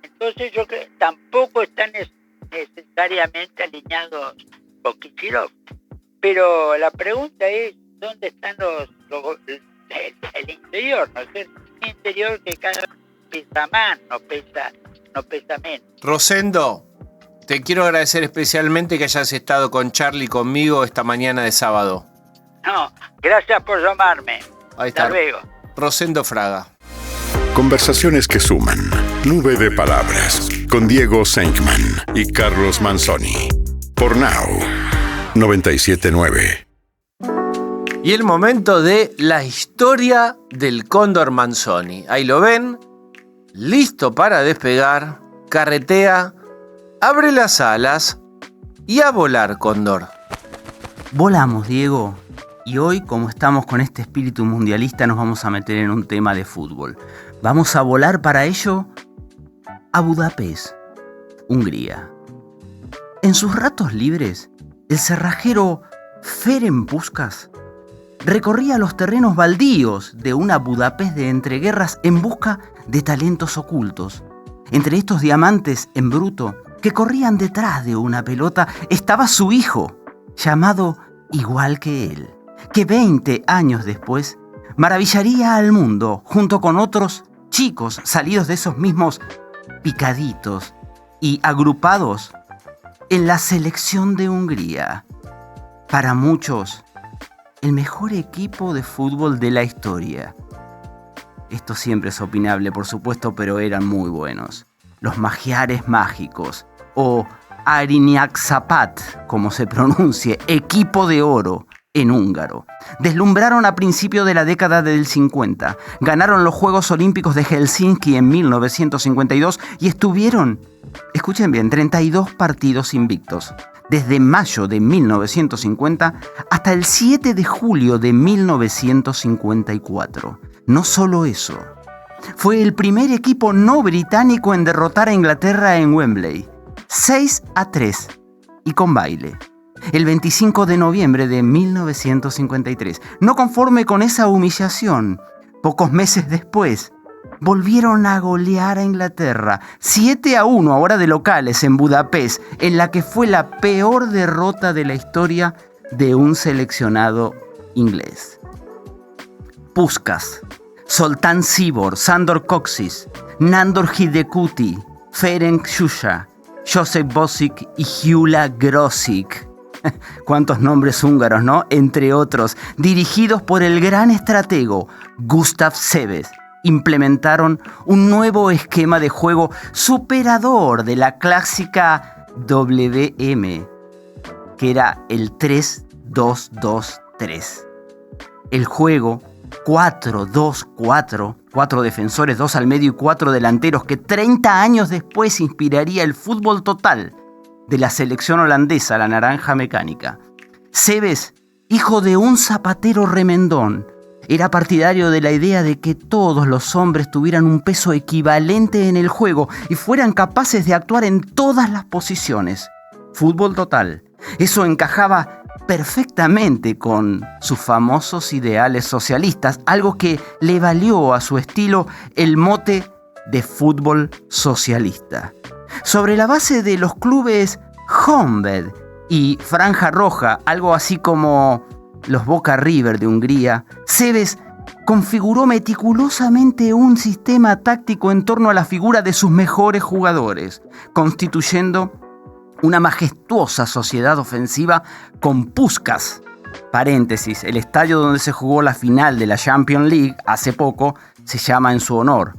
Entonces yo creo que tampoco están necesariamente alineados con Kicillof. Pero la pregunta es, ¿dónde están el interior? ¿No es cierto? El interior que cada vez pesa más, no pesa menos. Rosendo, te quiero agradecer especialmente que hayas estado con Charlie conmigo esta mañana de sábado. No, gracias por llamarme. Ahí está. Hasta luego. Rosendo Fraga. Conversaciones que suman. Nube de palabras. Con Diego Senkman y Carlos Manzoni. Por Now 97.9. Y el momento de la historia del cóndor Manzoni. Ahí lo ven, listo para despegar, carretea, abre las alas y a volar, cóndor. Volamos, Diego. Y hoy, como estamos con este espíritu mundialista, nos vamos a meter en un tema de fútbol. Vamos a volar para ello a Budapest, Hungría. En sus ratos libres, el cerrajero Ferenc Puskás recorría los terrenos baldíos de una Budapest de entreguerras en busca de talentos ocultos. Entre estos diamantes en bruto que corrían detrás de una pelota estaba su hijo, llamado igual que él, que 20 años después maravillaría al mundo junto con otros chicos salidos de esos mismos picaditos y agrupados en la selección de Hungría. Para muchos, el mejor equipo de fútbol de la historia. Esto siempre es opinable, por supuesto, pero eran muy buenos. Los Magiares Mágicos, o Arinyakzapat, como se pronuncie, equipo de oro en húngaro. Deslumbraron a principios de la década del 50, ganaron los Juegos Olímpicos de Helsinki en 1952 y estuvieron, escuchen bien, 32 partidos invictos. Desde mayo de 1950 hasta el 7 de julio de 1954. No solo eso, fue el primer equipo no británico en derrotar a Inglaterra en Wembley, 6-3 y con baile, el 25 de noviembre de 1953. No conforme con esa humillación, pocos meses después, volvieron a golear a Inglaterra 7-1, ahora de locales en Budapest, en la que fue la peor derrota de la historia de un seleccionado inglés. Puskás, Zoltán Csibor, Sándor Kocsis, Nándor Hidekuti, Ferenc Susza, Josep Bošić y Gyula Grosic Cuántos nombres húngaros, ¿no? Entre otros, dirigidos por el gran estratego Gustav Seebeck, implementaron un nuevo esquema de juego superador de la clásica WM, que era el 3-2-2-3. El juego 4-2-4, 4 defensores, 2 al medio y 4 delanteros, que 30 años después inspiraría el fútbol total de la selección holandesa, la Naranja Mecánica. Seebeck, hijo de un zapatero remendón, era partidario de la idea de que todos los hombres tuvieran un peso equivalente en el juego y fueran capaces de actuar en todas las posiciones. Fútbol total. Eso encajaba perfectamente con sus famosos ideales socialistas, algo que le valió a su estilo el mote de fútbol socialista. Sobre la base de los clubes Honvéd y Franja Roja, algo así como los Boca River de Hungría, Seebeck configuró meticulosamente un sistema táctico en torno a la figura de sus mejores jugadores, constituyendo una majestuosa sociedad ofensiva con Puskás. Paréntesis, el estadio donde se jugó la final de la Champions League hace poco se llama en su honor,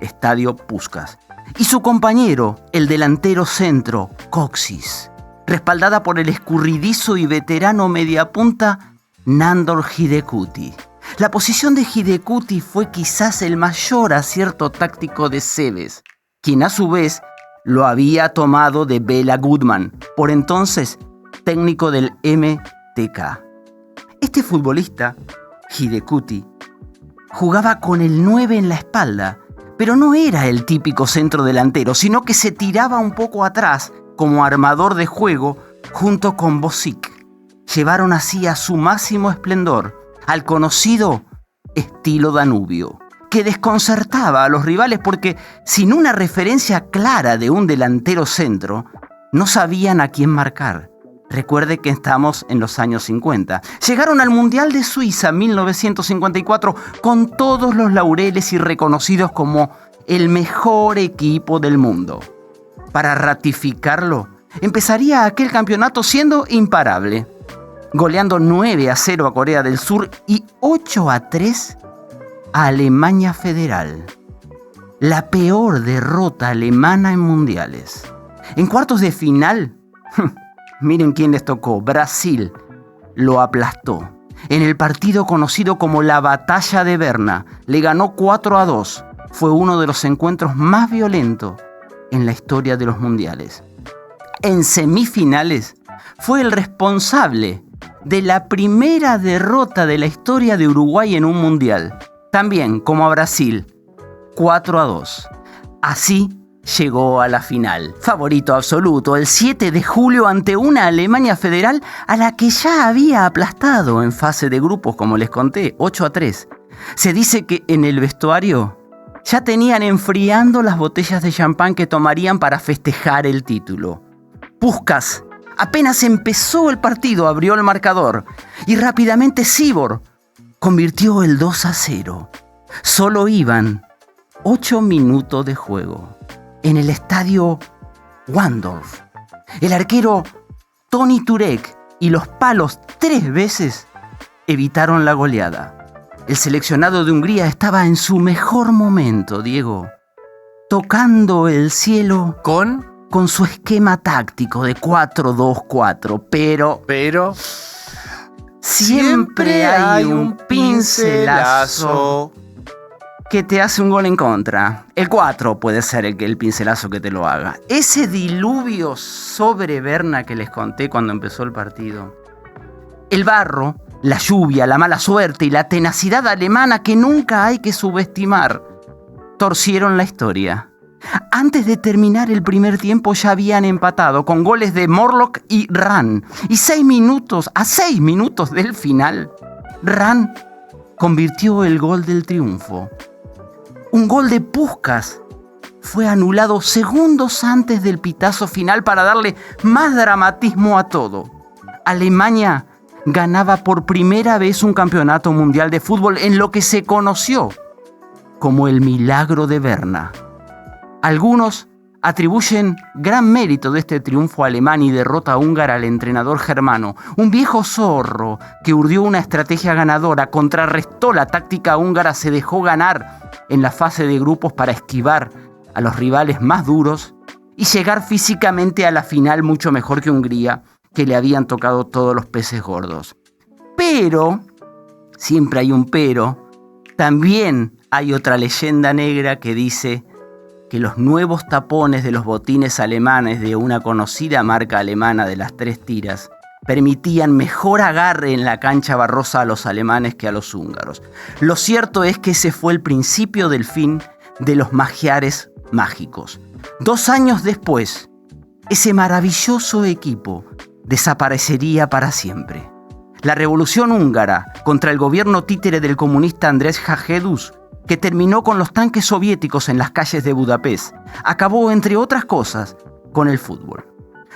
Estadio Puskás. Y su compañero, el delantero centro, Kocsis, respaldada por el escurridizo y veterano mediapunta Nándor Hidekuti. La posición de Hidekuti fue quizás el mayor acierto táctico de Seebeck, quien a su vez lo había tomado de Bela Goodman, por entonces técnico del MTK. Este futbolista, Hidekuti, jugaba con el 9 en la espalda, pero no era el típico centro delantero, sino que se tiraba un poco atrás como armador de juego junto con Bosic. Llevaron así a su máximo esplendor al conocido estilo Danubio, que desconcertaba a los rivales porque sin una referencia clara de un delantero centro, no sabían a quién marcar. Recuerde que estamos en los años 50. Llegaron al Mundial de Suiza 1954 con todos los laureles y reconocidos como el mejor equipo del mundo. Para ratificarlo, empezaría aquel campeonato siendo imparable, goleando 9-0 a Corea del Sur y 8-3 a Alemania Federal. La peor derrota alemana en mundiales. En cuartos de final, miren quién les tocó, Brasil lo aplastó. En el partido conocido como la Batalla de Berna, le ganó 4-2. Fue uno de los encuentros más violentos en la historia de los mundiales. En semifinales, fue el responsable de la primera derrota de la historia de Uruguay en un mundial. También, como a Brasil, 4-2. Así llegó a la final. Favorito absoluto, el 7 de julio ante una Alemania Federal a la que ya había aplastado en fase de grupos, como les conté, 8-3. Se dice que en el vestuario ya tenían enfriando las botellas de champán que tomarían para festejar el título. Puskás, apenas empezó el partido, abrió el marcador y rápidamente Sibor convirtió el 2-0. Solo iban 8 minutos de juego. En el estadio Wandorf, el arquero Toni Turek y los palos 3 veces evitaron la goleada. El seleccionado de Hungría estaba en su mejor momento, Diego, tocando el cielo con su esquema táctico de 4-2-4, pero siempre hay un pincelazo que te hace un gol en contra. El 4 puede ser el pincelazo que te lo haga. Ese diluvio sobre Berna que les conté cuando empezó el partido. El barro, la lluvia, la mala suerte y la tenacidad alemana que nunca hay que subestimar torcieron la historia. Antes de terminar el primer tiempo ya habían empatado con goles de Morlock y Rahn. Y 6 minutos del final, Rahn convirtió el gol del triunfo. Un gol de Puskás fue anulado segundos antes del pitazo final para darle más dramatismo a todo. Alemania ganaba por primera vez un campeonato mundial de fútbol en lo que se conoció como el milagro de Berna. Algunos atribuyen gran mérito de este triunfo alemán y derrota húngara al entrenador germano, un viejo zorro que urdió una estrategia ganadora, contrarrestó la táctica húngara, se dejó ganar en la fase de grupos para esquivar a los rivales más duros y llegar físicamente a la final mucho mejor que Hungría, que le habían tocado todos los peces gordos. Pero, siempre hay un pero, también hay otra leyenda negra que dice que los nuevos tapones de los botines alemanes de una conocida marca alemana de las 3 tiras permitían mejor agarre en la cancha barrosa a los alemanes que a los húngaros. Lo cierto es que ese fue el principio del fin de los magiares mágicos. 2 años después, ese maravilloso equipo desaparecería para siempre. La revolución húngara contra el gobierno títere del comunista Andrés Hegedűs, que terminó con los tanques soviéticos en las calles de Budapest, acabó, entre otras cosas, con el fútbol.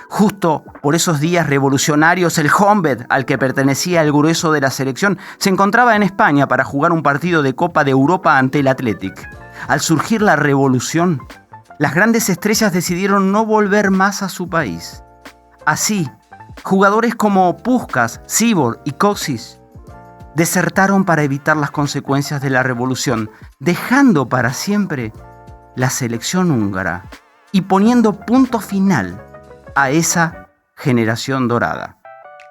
Justo por esos días revolucionarios, el Honvéd, al que pertenecía el grueso de la selección, se encontraba en España para jugar un partido de Copa de Europa ante el Athletic. Al surgir la revolución, las grandes estrellas decidieron no volver más a su país. Así, jugadores como Puskás, Sibor y Kocsis desertaron para evitar las consecuencias de la revolución, dejando para siempre la selección húngara y poniendo punto final a esa generación dorada.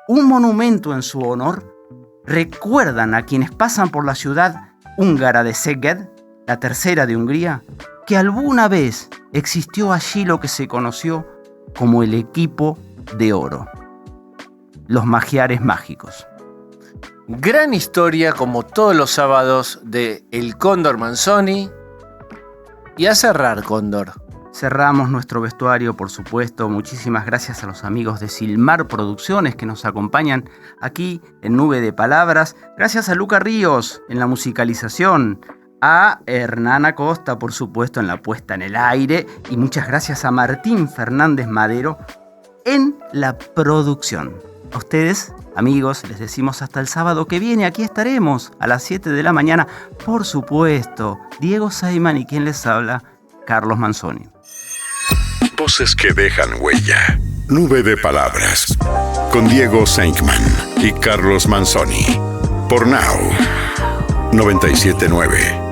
Un monumento en su honor recuerdan a quienes pasan por la ciudad húngara de Szeged, la tercera de Hungría, que alguna vez existió allí lo que se conoció como el equipo de oro, los magiares mágicos. Gran historia, como todos los sábados, de El Cóndor Manzoni. Y a cerrar, Cóndor. Cerramos nuestro vestuario, por supuesto. Muchísimas gracias a los amigos de Silmar Producciones que nos acompañan aquí en Nube de Palabras. Gracias a Luca Ríos en la musicalización. A Hernán Acosta, por supuesto, en la puesta en el aire. Y muchas gracias a Martín Fernández Madero en la producción. A ustedes, amigos, les decimos hasta el sábado que viene. Aquí estaremos a las 7 de la mañana. Por supuesto, Diego Saiman y quien les habla, Carlos Manzoni. Voces que dejan huella. Nube de Palabras. Con Diego Saiman y Carlos Manzoni. Por Now 97.9.